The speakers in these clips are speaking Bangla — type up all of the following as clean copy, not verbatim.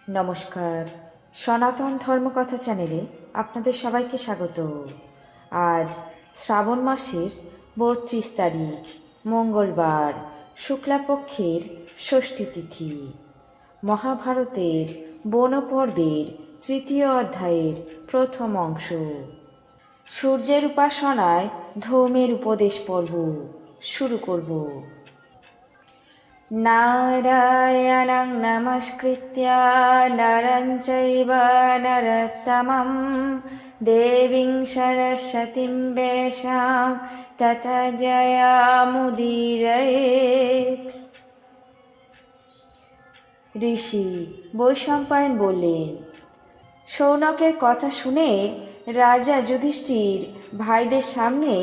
নমস্কার, সনাতন ধর্মকথা চ্যানেলে আপনাদের সবাইকে স্বাগত। আজ শ্রাবণ মাসের ৩২ তারিখ মঙ্গলবার, শুক্লাপক্ষের ষষ্ঠী তিথি। মহাভারতের বন পর্বের ৩য় অধ্যায়ের প্রথম অংশ। সূর্যের উপাসনায় ধৌমের উপদেশ পর্ব শুরু করব। নারায়ণং নমস্কৃত্য নরং চৈব নরোত্তমং দেবীং সরস্বতীং ব্যাসাং ততো জয়মুদীরয়েৎ। ঋষি বৈশম্পায়ন বললেন, শৌনকের কথা শুনে রাজা যুধিষ্ঠির ভাইদের সামনে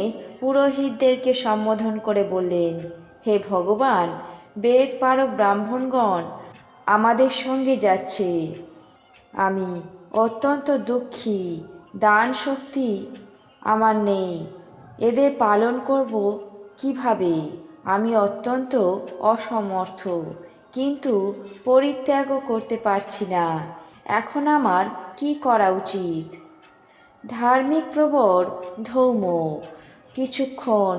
পুরোহিতদেরকে সম্বোধন করে বললেন, হে ভগবান, বেদ পারক ব্রাহ্মণগণ আমাদের সঙ্গে যাচ্ছে। আমি অত্যন্ত দুঃখী, দান শক্তি আমার নেই, এদের পালন করব কিভাবে? আমি অত্যন্ত অসমর্থ, কিন্তু পরিত্যাগও করতে পারছি না। এখন আমার কি করা উচিত? ধার্মিক প্রবর ধৌম কিছুক্ষণ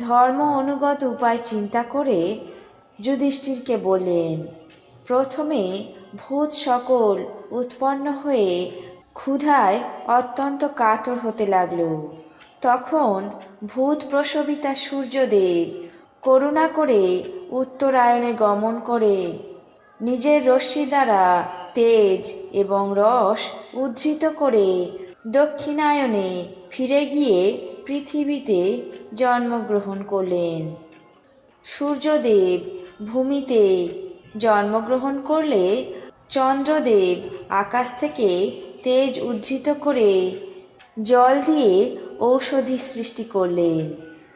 ধর্ম অনুগত উপায় চিন্তা করে যুধিষ্ঠিরকে বললেন, প্রথমে ভূত সকল উৎপন্ন হয়ে ক্ষুধায় অত্যন্ত কাতর হতে লাগল। তখন ভূত প্রসবিতা সূর্যদেব করুণা করে উত্তরায়ণে গমন করে নিজের রশ্মি দ্বারা তেজ এবং রস উদ্ধৃত করে দক্ষিণায়নে ফিরে গিয়ে পৃথিবীতে জন্মগ্রহণ করলেন। সূর্যদেব ভূমিতে জন্মগ্রহণ করলে চন্দ্রদেব আকাশ থেকে তেজ উদ্ধৃত করে জল দিয়ে ঔষধি সৃষ্টি করলেন।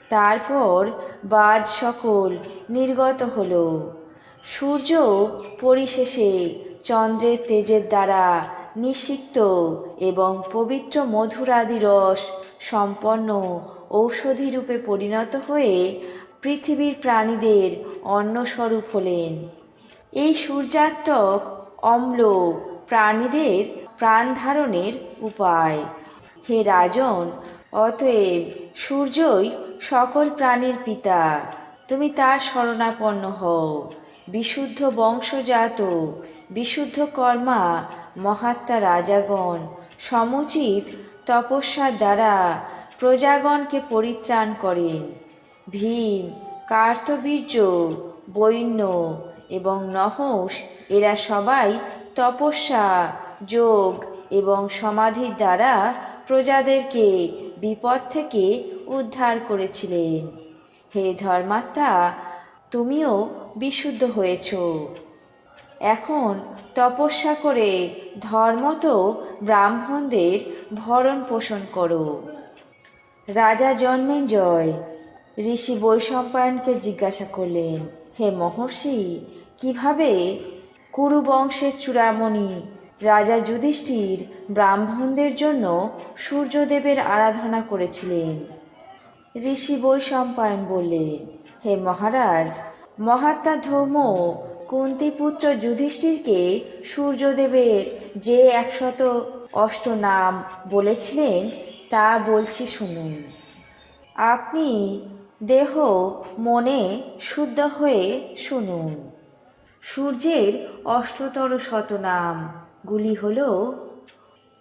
তারপর বাজ সকল নির্গত হল। সূর্য পরিশেষে চন্দ্রের তেজের দ্বারা নিষিক্ত এবং পবিত্র মধুরাদি রস সম্পন্ন ঔষধি রূপে পরিণত হয়ে পৃথিবীর প্রাণীদের অন্নস্বরূপ হলেন। এই সূর্যাত্মক অম্ল প্রাণীদের প্রাণ ধারণের উপায়। হে রাজন, অতএব সূর্যই সকল প্রাণীর পিতা, তুমি তার শরণাপন্ন হও। বিশুদ্ধ বংশজাত বিশুদ্ধ কর্মা মহাত্মা রাজাগণ সমুচিত তপস্যার দ্বারা প্রজাগণকে পরিত্রাণ করেন। ভীম, কার্তবীর্য, বৈন্য এবং নহস এরা সবাই তপস্যা, যোগ এবং সমাধির দ্বারা প্রজাদেরকে বিপদ থেকে উদ্ধার করেছিলেন। হে ধর্মাত্মা, তুমিও বিশুদ্ধ হয়েছ। এখন তপস্যা করে ধর্মত ব্রাহ্মণদের ভরণ পোষণ করো। রাজা জন্মেঞ্জয় ঋষি বৈশম্পায়নকে জিজ্ঞাসা করলেন, হে মহর্ষি, কিভাবে কুরুবংশের চূড়ামণি রাজা যুধিষ্ঠির ব্রাহ্মণদের জন্য সূর্যদেবের আরাধনা করেছিলেন? ঋষি বৈশম্পায়ন বললেন, হে মহারাজ, মহাত্মা ধৌম কুন্তিপুত্র যুধিষ্ঠিরকে সূর্যদেবের যে 108 নাম বলেছিলেন তা বলছি শুনুন। আপনি দেহ মনে শুদ্ধ হয়ে শুনুন। সূর্যের 8তর শতনামগুলি হল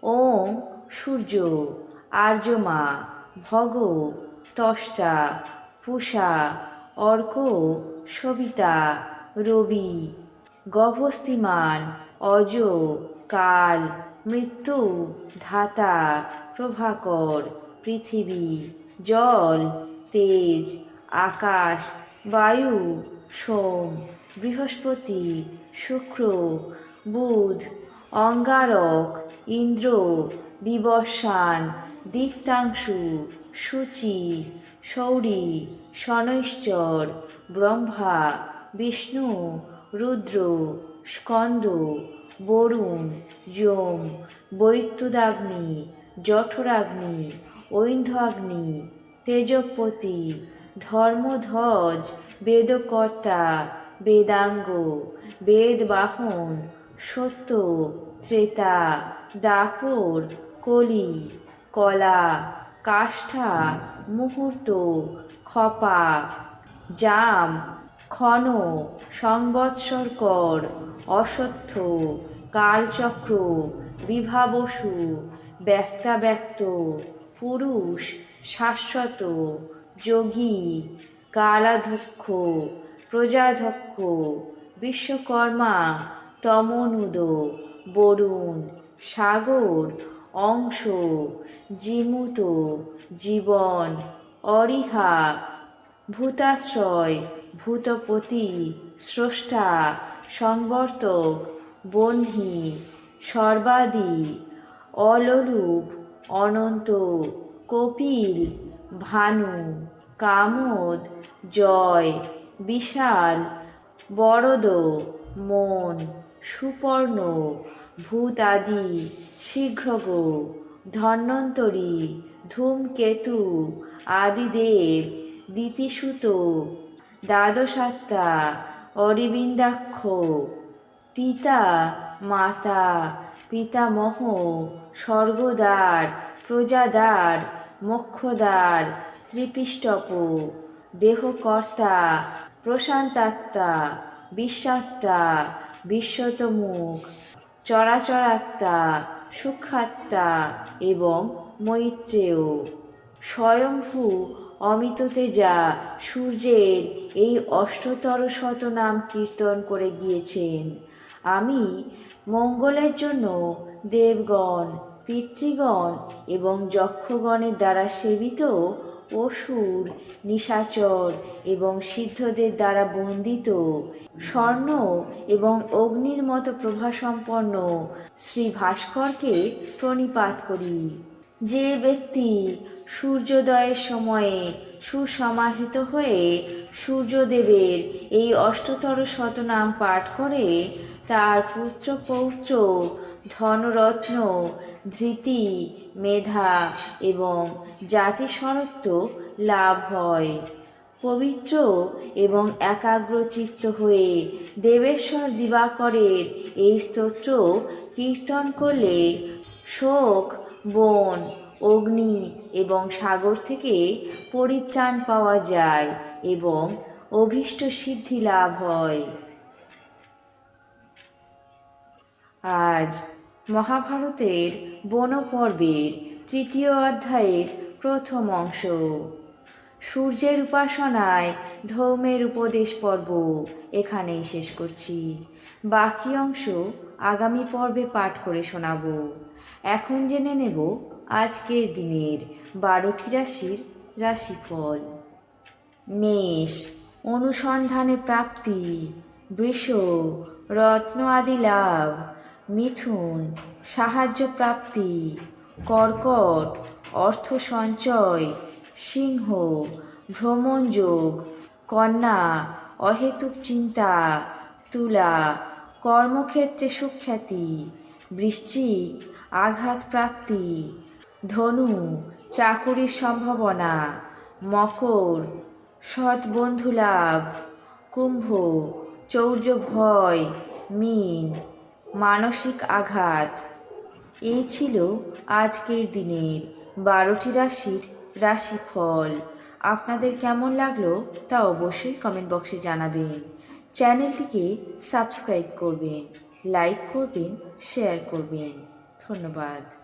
ওম সূর্য, আর্যমা, ভগ, ত্বষ্টা, পূষা, অর্ক, সবিতা, রবি, গভস্তিমান, অজ, কাল, মৃত্যু, ধাতা, প্রভাকর, পৃথিবী, জল, তেজ, আকাশ, বায়ু, সোম, বৃহস্পতি, শুক্র, বুধ, অঙ্গারক, ইন্দ্র, বিবস্বান, দীপ্তাংশু, সূচি, শৌরি, শনৈশ্চর, ব্রহ্মা, বিষ্ণু, রুদ্র, স্কন্দ, বরুণ, যম, বৈত্যুদাগ্নি, জঠরাগ্নি, ঐন্ধ্রাগ্নি, তেজপতি, ধর্মধ্বজ, বেদকর্তা, বেদাঙ্গ, বেদবাহন, সত্য, ত্রেতা, দাপর, কলি, কলা, কাষ্ঠা, মুহূর্ত, খপা, জাম, ক্ষণ, সংবৎসরকর, অসত্য, কালচক্র, বিভাবসু, ব্যক্তাব্যক্ত, পুরুষ, শাশ্বত, যোগী, কালাধ্যক্ষ, প্রজাধ্যক্ষ, বিশ্বকর্মা, তমনুদ, বরুণ, সাগর, অংশ, জীমূত, জীবন, অরিহা, ভূতাশ্রয়, ভূতপতি, স্রষ্টা, সংবর্তক, বহ্নি, সর্বাদি, অললুপ, অনন্ত, কপিল, ভানু, কামোদ, জয়, বিশাল, বরদ, মন, সুপর্ণ, ভূতাদি, শীঘ্রগ, ধন্বন্তরী, ধূমকেতু, আদিদেব, দিতিসুত, দ্বাদশাত্মা, অরবিন্দাক্ষ, পিতা, মাতা, পিতামহ, স্বর্গদ্বার, প্রজাদ্বার, মোক্ষদ্বার, ত্রিপিষ্টপ, দেহকর্তা, প্রশান্তাত্মা, বিশ্বাত্মা, বিশ্বতমুখ, চরাচরাত্মা, সূক্ষ্মাত্মা এবং মৈত্রেয়। স্বয়ংভূ অমিততেজা সূর্যের এই অষ্টতর শতনাম কীর্তন করে গিয়েছেন। আমি মঙ্গলের জন্য দেবগণ, পিতৃগণ এবং যক্ষগণের দ্বারা সেবিত অসুর, নিশাচর এবং সিদ্ধদের দ্বারা বন্দিত স্বর্ণ এবং অগ্নির মতো প্রভাসম্পন্ন শ্রী ভাস্করকে প্রণিপাত করি। যে ব্যক্তি সূর্যোদয়ের সময়ে সুসমাহিত হয়ে সূর্যদেবের এই অষ্টতর শতনাম পাঠ করে তার পুত্র পৌত্র, ধনরত্ন, ধৃতি, মেধা এবং জাতিশরত্ব লাভ হয়। পবিত্র এবং একাগ্রচিত্ত হয়ে দেবেশ্বর দিবাকরের এই স্তোত্র কীর্তন করলে শোক, বন, অগ্নি এবং সাগর থেকে পরিত্রাণ পাওয়া যায় এবং অভীষ্ট সিদ্ধি লাভ হয়। আজ মহাভারতের বন পর্বের ৩য় অধ্যায়ের প্রথম অংশ, সূর্যের উপাসনায় ধৌমের উপদেশ পর্ব এখানেই শেষ করছি। বাকি অংশ আগামী পর্বে পাঠ করে শোনাব। এখন জেনে নেব আজকের দিনের 12টি রাশির রাশিফল। মেষ, অনুসন্ধানে প্রাপ্তি, বৃষ, রত্ন আদি লাভ, মিথুন, সাহায্য প্রাপ্তি, কর্কট, অর্থ সঞ্চয়, সিংহ, ভ্রমণ যোগ, কন্যা, অহেতুক চিন্তা, তুলা, কর্মক্ষেত্রে সুখ্যাতি, বৃশ্চিক, আঘাত প্রাপ্তি, ধনু, চাকুরির সম্ভাবনা, মকর, সৎ বন্ধু লাভ, কুম্ভ, চৌর্য ভয়, মীন, মানসিক আঘাত। এই ছিল আজকের দিনের 12টি রাশির রাশিফল। আপনাদের কেমন লাগলো তা অবশ্যই কমেন্ট বক্সে জানাবেন। চ্যানেলটিকে সাবস্ক্রাইব করবেন, লাইক করবেন, শেয়ার করবেন। ধন্যবাদ।